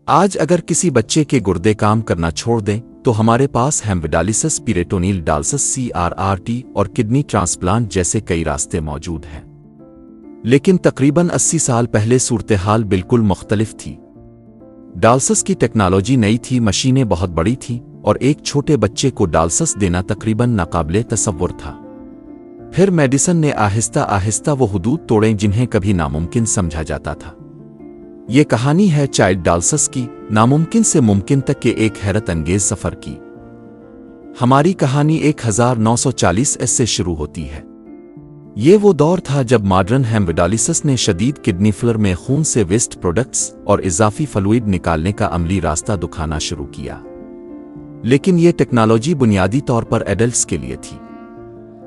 آج اگر کسی بچے کے گردے کام کرنا چھوڑ دیں تو ہمارے پاس ہیموڈائلسس، پیریٹونیل ڈالسس، CRRT اور کڈنی ٹرانسپلانٹ جیسے کئی راستے موجود ہیں۔ لیکن تقریباً 80 سال پہلے صورتحال بالکل مختلف تھی۔ ڈالسس کی ٹیکنالوجی نئی تھی، مشینیں بہت بڑی تھیں اور ایک چھوٹے بچے کو ڈالسس دینا تقریباً ناقابل تصور تھا۔ پھر میڈیسن نے آہستہ آہستہ وہ حدود توڑیں جنہیں کبھی ناممکن سمجھا جاتا تھا۔ یہ کہانی ہے چائلڈ ڈالسس کی، ناممکن سے ممکن تک کے ایک حیرت انگیز سفر کی۔ ہماری کہانی 1940 سے شروع ہوتی ہے۔ یہ وہ دور تھا جب ماڈرن ہیموڈائلسس نے شدید کڈنی فیلر میں خون سے ویسٹ پروڈکٹس اور اضافی فلوئڈ نکالنے کا عملی راستہ دکھانا شروع کیا۔ لیکن یہ ٹیکنالوجی بنیادی طور پر ایڈلٹس کے لیے تھی۔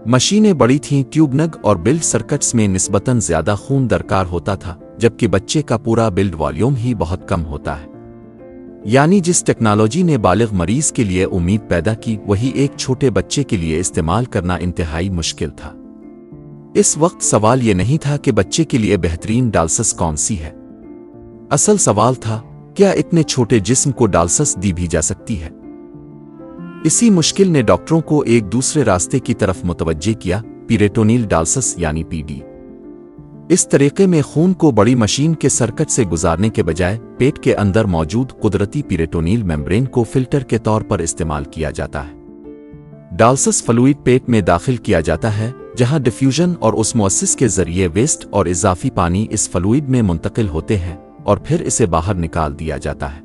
مشینیں بڑی تھیں، ٹیوب نگ اور بلڈ سرکٹس میں نسبتاً زیادہ خون درکار ہوتا تھا، جبکہ بچے کا پورا بلڈ والیوم ہی بہت کم ہوتا ہے۔ یعنی جس ٹیکنالوجی نے بالغ مریض کے لیے امید پیدا کی، وہی ایک چھوٹے بچے کے لیے استعمال کرنا انتہائی مشکل تھا۔ اس وقت سوال یہ نہیں تھا کہ بچے کے لیے بہترین ڈالسس کون سی ہے۔ اصل سوال تھا، کیا اتنے چھوٹے جسم کو ڈالسس دی بھی جا سکتی ہے؟ اسی مشکل نے ڈاکٹروں کو ایک دوسرے راستے کی طرف متوجہ کیا، پیریٹونیل ڈالسس یعنی PD۔ اس طریقے میں خون کو بڑی مشین کے سرکٹ سے گزارنے کے بجائے پیٹ کے اندر موجود قدرتی پیریٹونیل میمبرین کو فلٹر کے طور پر استعمال کیا جاتا ہے۔ ڈالسس فلوئڈ پیٹ میں داخل کیا جاتا ہے، جہاں ڈیفیوژن اور اوسموسس کے ذریعے ویسٹ اور اضافی پانی اس فلوئڈ میں منتقل ہوتے ہیں اور پھر اسے باہر نکال دیا جاتا ہے۔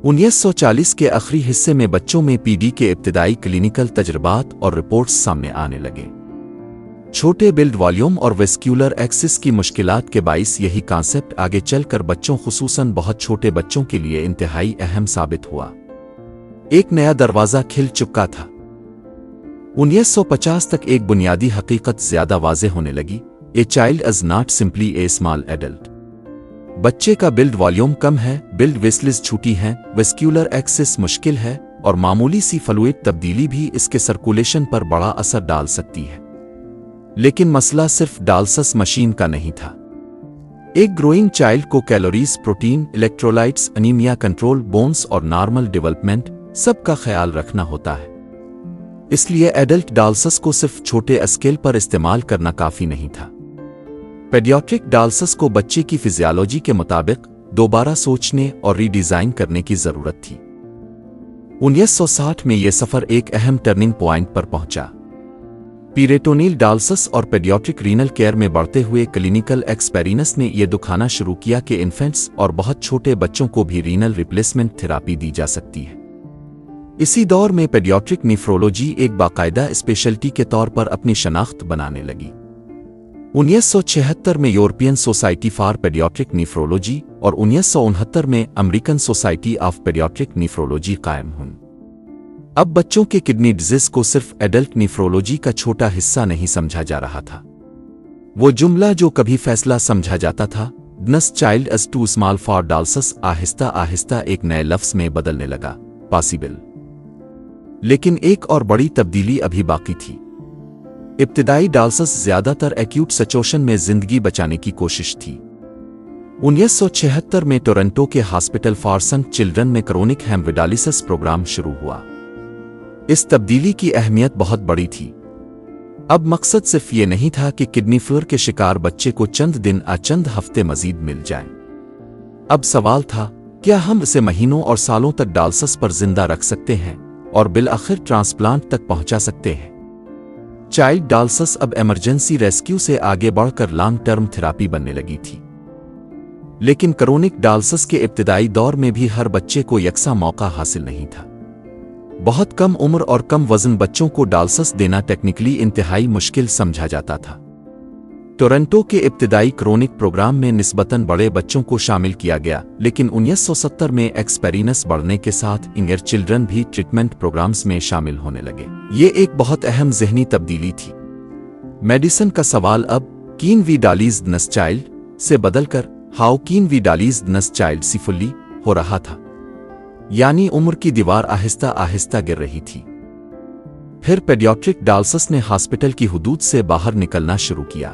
1940 کے آخری حصے میں بچوں میں PD کے ابتدائی کلینیکل تجربات اور رپورٹس سامنے آنے لگے۔ چھوٹے بلڈ والیوم اور ویسکیولر ایکسس کی مشکلات کے باعث یہی کانسیپٹ آگے چل کر بچوں، خصوصاً بہت چھوٹے بچوں کے لیے انتہائی اہم ثابت ہوا۔ ایک نیا دروازہ کھل چکا تھا۔ 1950 تک ایک بنیادی حقیقت زیادہ واضح ہونے لگی، a child is not simply a small adult. بچے کا بلڈ والیوم کم ہے، بلڈ ویسلز چھوٹی ہیں، ویسکیولر ایکسس مشکل ہے اور معمولی سی فلوئڈ تبدیلی بھی اس کے سرکولیشن پر بڑا اثر ڈال سکتی ہے۔ لیکن مسئلہ صرف ڈالسس مشین کا نہیں تھا۔ ایک گروئنگ چائلڈ کو calories, protein, electrolytes, anaemia control, bones اور نارمل ڈیولپمنٹ سب کا خیال رکھنا ہوتا ہے۔ اس لیے ایڈلٹ ڈالسس کو صرف چھوٹے اسکیل پر استعمال کرنا کافی نہیں تھا۔ پیڈیاٹرک ڈالسس کو بچے کی فزیالوجی کے مطابق دوبارہ سوچنے اور ری ڈیزائن کرنے کی ضرورت تھی۔ 1960 میں یہ سفر ایک اہم ٹرننگ پوائنٹ پر پہنچا۔ پیریٹونیل ڈالسس اور پیڈیاٹرک رینل کیئر میں بڑھتے ہوئے کلینیکل ایکسپیرینس نے یہ دکھانا شروع کیا کہ انفینٹس اور بہت چھوٹے بچوں کو بھی رینل ریپلیسمنٹ تھراپی دی جا سکتی ہے۔ اسی دور میں پیڈیاٹرک نیفرولوجی ایک باقاعدہ اسپیشلٹی کے طور پر اپنی شناخت بنانے لگی۔ 1976 میں European society for paediatric nephrology اور 1969 میں American society of paediatric nephrology قائم ہوئی۔ اب بچوں کے کڈنی ڈیزیز کو صرف ایڈلٹ نیفرولوجی کا چھوٹا حصہ نہیں سمجھا جا رہا تھا۔ وہ جملہ جو کبھی فیصلہ سمجھا جاتا تھا، ڈنس child is too small for dialysis, آہستہ آہستہ ایک نئے لفظ میں بدلنے لگا، پاسیبل۔ لیکن ایک اور بڑی تبدیلی ابھی باقی تھی۔ ابتدائی ڈالسس زیادہ تر ایکیوٹ سچویشن میں زندگی بچانے کی کوشش تھی۔ 1976 میں ٹورنٹو کے ہاسپٹل فار سنک چلڈرن میں کرونک ہیموڈائلسس پروگرام شروع ہوا۔ اس تبدیلی کی اہمیت بہت بڑی تھی۔ اب مقصد صرف یہ نہیں تھا کہ کڈنی فیلر کے شکار بچے کو چند دن یا چند ہفتے مزید مل جائیں۔ اب سوال تھا، کیا ہم اسے مہینوں اور سالوں تک ڈالسس پر زندہ رکھ سکتے ہیں اور بالآخر ٹرانسپلانٹ تک پہنچا سکتے ہیں؟ چائلڈ ڈالسس اب ایمرجنسی ریسکیو سے آگے بڑھ کر لانگ ٹرم تھراپی بننے لگی تھی۔ لیکن کرونک ڈالسس کے ابتدائی دور میں بھی ہر بچے کو یکساں موقع حاصل نہیں تھا۔ بہت کم عمر اور کم وزن بچوں کو ڈالسس دینا ٹیکنیکلی انتہائی مشکل سمجھا جاتا تھا۔ ٹورنٹو کے ابتدائی کرونک پروگرام میں نسبتاً بڑے بچوں کو شامل کیا گیا، لیکن 1970 میں ایکسپیرینس بڑھنے کے ساتھ ینگر چلڈرن بھی ٹریٹمنٹ پروگرامز میں شامل ہونے لگے۔ یہ ایک بہت اہم ذہنی تبدیلی تھی۔ میڈیسن کا سوال اب کین وی ڈالیز ڈنس چائلڈ سے بدل کر ہاؤ کین وی ڈالیز ڈنس چائلڈ سیفلی ہو رہا تھا۔ یعنی عمر کی دیوار آہستہ آہستہ گر رہی تھی۔ پھر پیڈیاٹرک ڈالسس نے ہاسپٹل کی حدود سے باہر نکلنا شروع کیا۔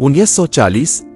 1940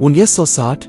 1960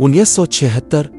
1976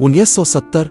1970